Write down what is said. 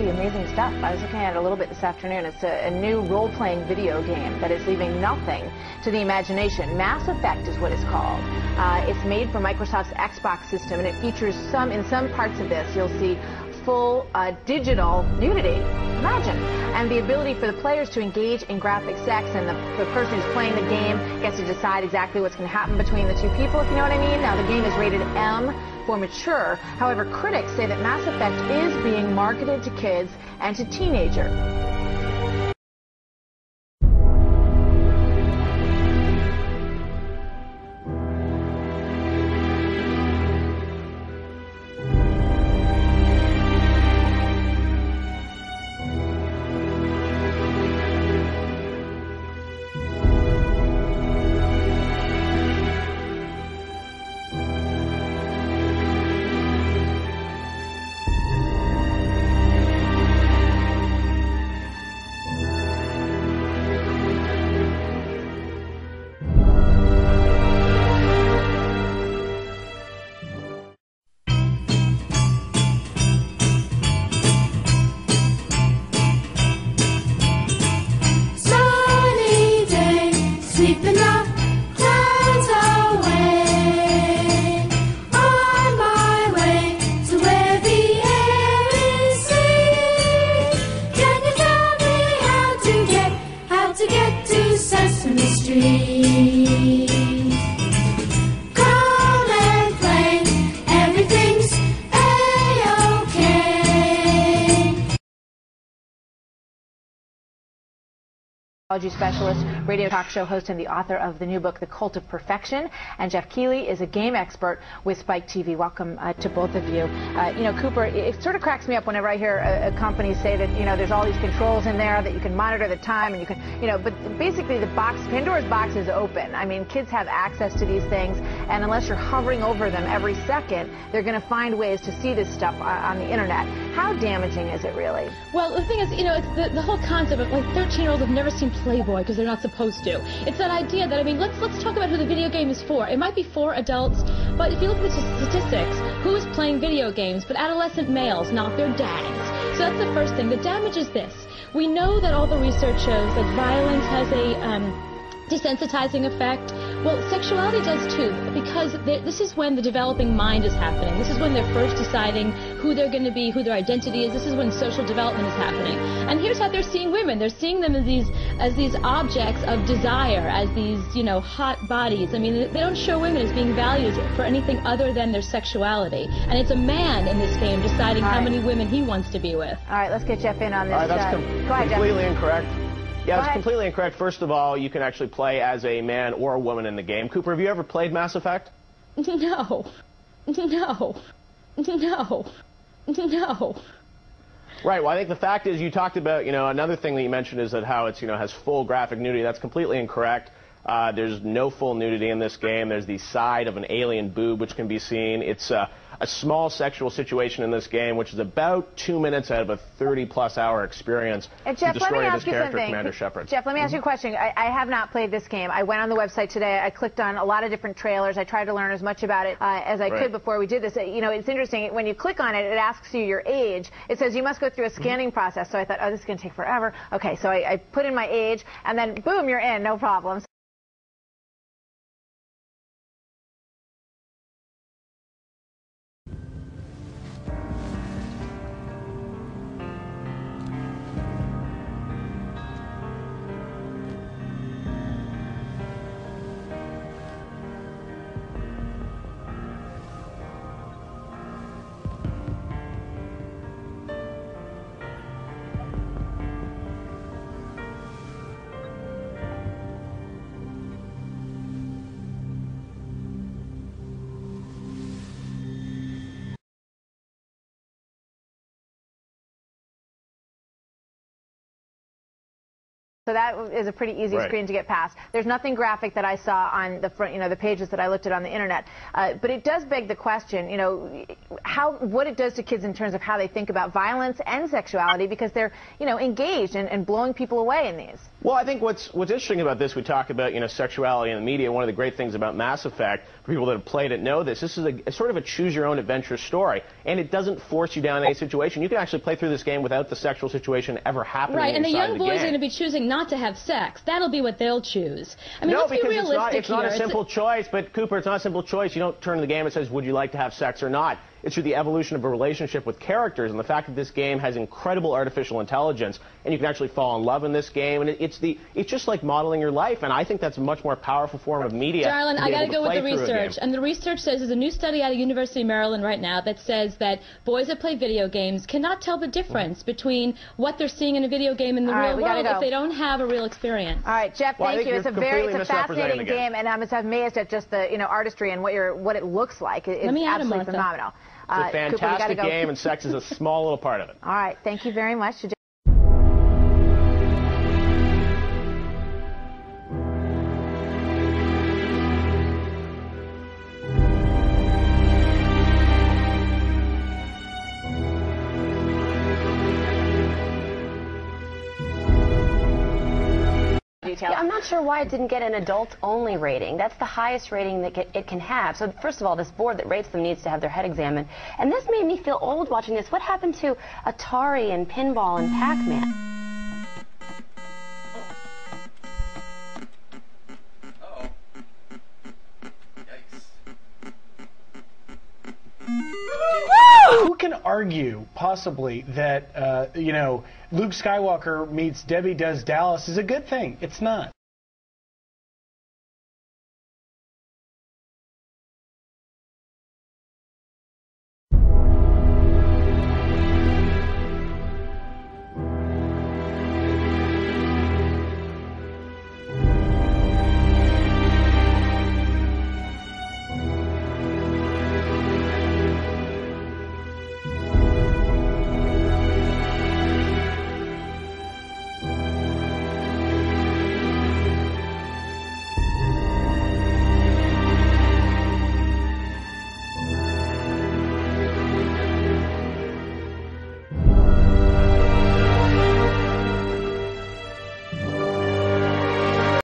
pretty amazing stuff. I was looking at it a little bit this afternoon. It's a new role-playing video game that is leaving nothing to the imagination. Mass Effect is what it's called. It's made for Microsoft's Xbox system, and it features in some parts of this, you'll see full digital nudity. Imagine. And the ability for the players to engage in graphic sex, and the person who's playing the game gets to decide exactly what's going to happen between the two people, if you know what I mean. Now, the game is rated M for mature. However, critics say that Mass Effect is being marketed to kids and to teenagers. Sweeping the clouds away, on my way to where the air is sweet. Can you tell me how to get to Sesame Street? Come and play, everything's A-OK. Specialist, radio talk show host, and the author of the new book, The Cult of Perfection. And Jeff Keighley is a game expert with Spike TV. Welcome to both of you. You know, Cooper, it sort of cracks me up whenever I hear a company say that, you know, there's all these controls in there that you can monitor the time, and you can, you know, but basically the box, Pandora's box is open. I mean, kids have access to these things, and unless you're hovering over them every second, they're going to find ways to see this stuff on the internet. How damaging is it really? Well, the thing is, you know, it's the whole concept of, like, 13-year-olds have never seen Playboy because they're not supposed to. It's that idea that, I mean, let's talk about who the video game is for. It might be for adults, but if you look at the statistics, who is playing video games but adolescent males, not their dads? So that's the first thing. The damage is this. We know that all the research shows that violence has a desensitizing effect. Well, sexuality does too, because this is when the developing mind is happening. This is when they're first deciding who they're going to be, who their identity is. This is when social development is happening. And here's how they're seeing women. They're seeing them as these objects of desire, as these, you know, hot bodies. I mean, they don't show women as being valued for anything other than their sexuality. And it's a man in this game deciding how many women he wants to be with. All right, let's get Jeff in on this. All right, that's go ahead, completely Jeff. incorrect. Yeah, that's completely incorrect. First of all, you can actually play as a man or a woman in the game. Cooper, have you ever played Mass Effect? No. No. No. No. Right. Well, I think the fact is you talked about, you know, another thing that you mentioned is that how it's, you know, has full graphic nudity. That's completely incorrect. There's no full nudity in this game. There's the side of an alien boob which can be seen. It's a small sexual situation in this game, which is about 2 minutes out of a 30-plus hour experience Jeff, to destroy this character, something. Commander Shepard. Jeff, let me ask you a question. I have not played this game. I went on the website today. I clicked on a lot of different trailers. I tried to learn as much about it as I could before we did this. You know, it's interesting. When you click on it, it asks you your age. It says you must go through a scanning process. So I thought, oh, this is going to take forever. Okay, so I put in my age, and then, boom, you're in. No problem. So that is a pretty easy screen to get past. There's nothing graphic that I saw on the front, you know, the pages that I looked at on the internet. But it does beg the question, you know, what it does to kids in terms of how they think about violence and sexuality, because they're, you know, engaged and blowing people away in these. Well, I think what's interesting about this, we talk about, you know, sexuality in the media. One of the great things about Mass Effect, for people that have played it know this is a sort of a choose-your-own-adventure story, and it doesn't force you down any situation. You can actually play through this game without the sexual situation ever happening. Right, and the young boys game. are going to be choosing not to have sex. That'll be what they'll choose. I mean, no, let's be because realistic it's not here. a simple choice. But Cooper, it's not a simple choice. You don't turn to the game and says, "Would you like to have sex or not?" It's through the evolution of a relationship with characters, and the fact that this game has incredible artificial intelligence, and you can actually fall in love in this game, and it's just like modeling your life, and I think that's a much more powerful form of media. Darlin, I got to go with the research, and and the research says there's a new study out of University of Maryland right now that says that boys that play video games cannot tell the difference between what they're seeing in a video game in the real world if they don't have a real experience. All right, Jeff, thank you. It's a fascinating game, and I'm amazed at just the artistry and what it looks like. It's absolutely phenomenal. It's a fantastic game, and sex is a small little part of it. All right, thank you very much. Yeah, I'm not sure why it didn't get an adult-only rating. That's the highest rating that it can have. So first of all, this board that rates them needs to have their head examined. And this made me feel old watching this. What happened to Atari and Pinball and Pac-Man? Who can argue, possibly, that, you know, Luke Skywalker meets Debbie Does Dallas is a good thing? It's not.